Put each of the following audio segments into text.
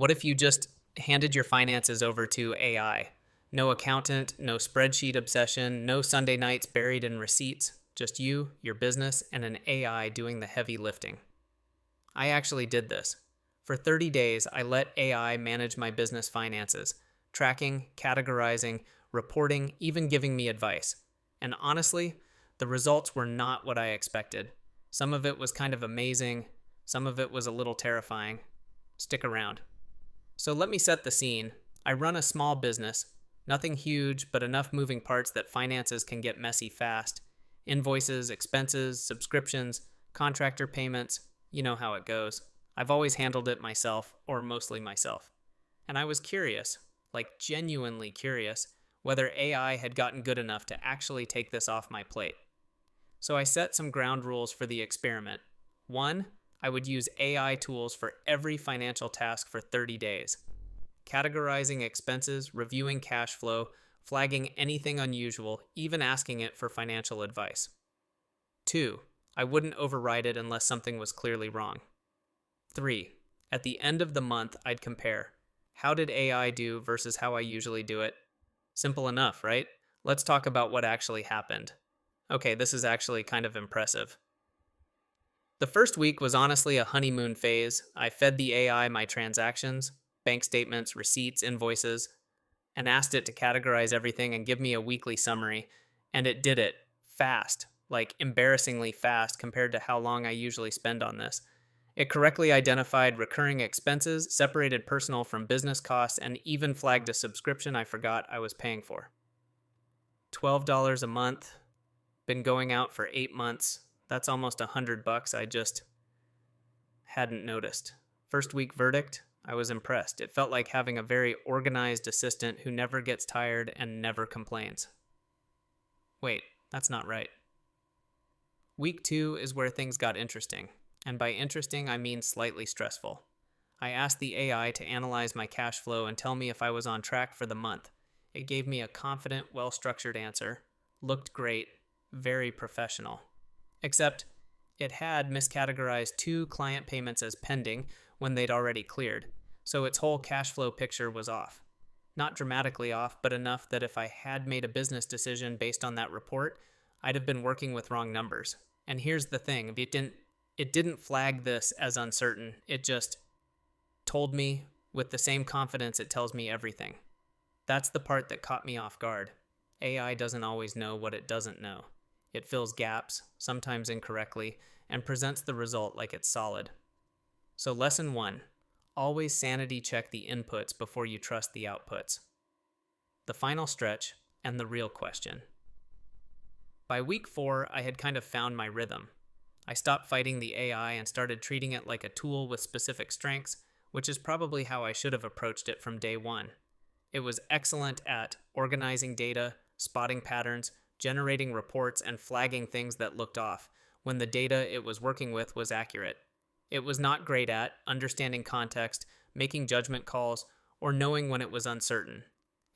What if you just handed your finances over to AI? No accountant, no spreadsheet obsession, no Sunday nights buried in receipts, just you, your business, and an AI doing the heavy lifting. I actually did this. For 30 days, I let AI manage my business finances, tracking, categorizing, reporting, even giving me advice. And honestly, the results were not what I expected. Some of it was kind of amazing, some of it was a little terrifying. Stick around. So let me set the scene. I run a small business, nothing huge, but enough moving parts that finances can get messy fast. Invoices, expenses, subscriptions, contractor payments, you know how it goes. I've always handled it myself, or mostly myself. And I was curious, like genuinely curious, whether AI had gotten good enough to actually take this off my plate. So I set some ground rules for the experiment. One, I would use AI tools for every financial task for 30 days. Categorizing expenses, reviewing cash flow, flagging anything unusual, even asking it for financial advice. Two, I wouldn't override it unless something was clearly wrong. Three, at the end of the month, I'd compare. How did AI do versus how I usually do it? Simple enough, right? Let's talk about what actually happened. Okay, this is actually kind of impressive. The first week was honestly a honeymoon phase. I fed the AI my transactions, bank statements, receipts, invoices, and asked it to categorize everything and give me a weekly summary. And it did it fast, like embarrassingly fast compared to how long I usually spend on this. It correctly identified recurring expenses, separated personal from business costs, and even flagged a subscription I forgot I was paying for. $12 a month, been going out for 8 months. That's almost $100 I just hadn't noticed. First week verdict, I was impressed. It felt like having a very organized assistant who never gets tired and never complains. Wait, that's not right. Week 2 is where things got interesting. And by interesting, I mean slightly stressful. I asked the AI to analyze my cash flow and tell me if I was on track for the month. It gave me a confident, well-structured answer. Looked great, very professional. Except, it had miscategorized 2 client payments as pending when they'd already cleared, so its whole cash flow picture was off. Not dramatically off, but enough that if I had made a business decision based on that report, I'd have been working with wrong numbers. And here's the thing, it didn't flag this as uncertain, it just told me with the same confidence it tells me everything. That's the part that caught me off guard. AI doesn't always know what it doesn't know. It fills gaps, sometimes incorrectly, and presents the result like it's solid. So lesson 1, always sanity check the inputs before you trust the outputs. The final stretch and the real question. By week 4, I had kind of found my rhythm. I stopped fighting the AI and started treating it like a tool with specific strengths, which is probably how I should have approached it from day one. It was excellent at organizing data, spotting patterns, generating reports, and flagging things that looked off when the data it was working with was accurate. It was not great at understanding context, making judgment calls, or knowing when it was uncertain.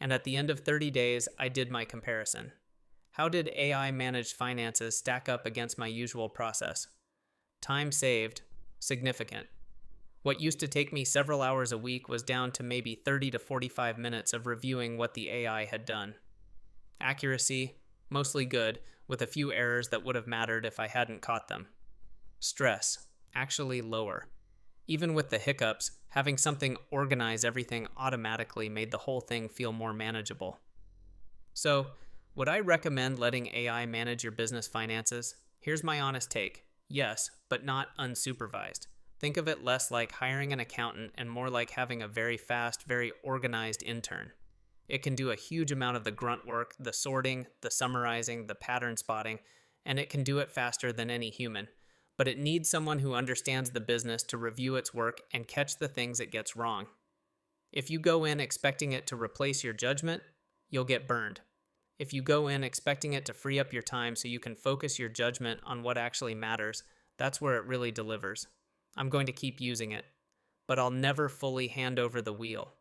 And at the end of 30 days, I did my comparison. How did AI managed finances stack up against my usual process? Time saved, significant. What used to take me several hours a week was down to maybe 30 to 45 minutes of reviewing what the AI had done. Accuracy, mostly good, with a few errors that would have mattered if I hadn't caught them. Stress, actually lower. Even with the hiccups, having something organize everything automatically made the whole thing feel more manageable. So, would I recommend letting AI manage your business finances? Here's my honest take. Yes, but not unsupervised. Think of it less like hiring an accountant and more like having a very fast, very organized intern. It can do a huge amount of the grunt work, the sorting, the summarizing, the pattern spotting, and it can do it faster than any human. But it needs someone who understands the business to review its work and catch the things it gets wrong. If you go in expecting it to replace your judgment, you'll get burned. If you go in expecting it to free up your time so you can focus your judgment on what actually matters, that's where it really delivers. I'm going to keep using it, but I'll never fully hand over the wheel.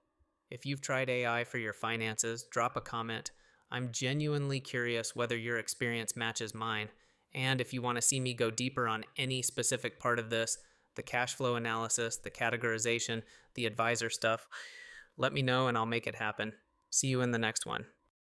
If you've tried AI for your finances, drop a comment. I'm genuinely curious whether your experience matches mine, and if you want to see me go deeper on any specific part of this, the cash flow analysis, the categorization, the advisor stuff. Let me know and I'll make it happen. See you in the next one.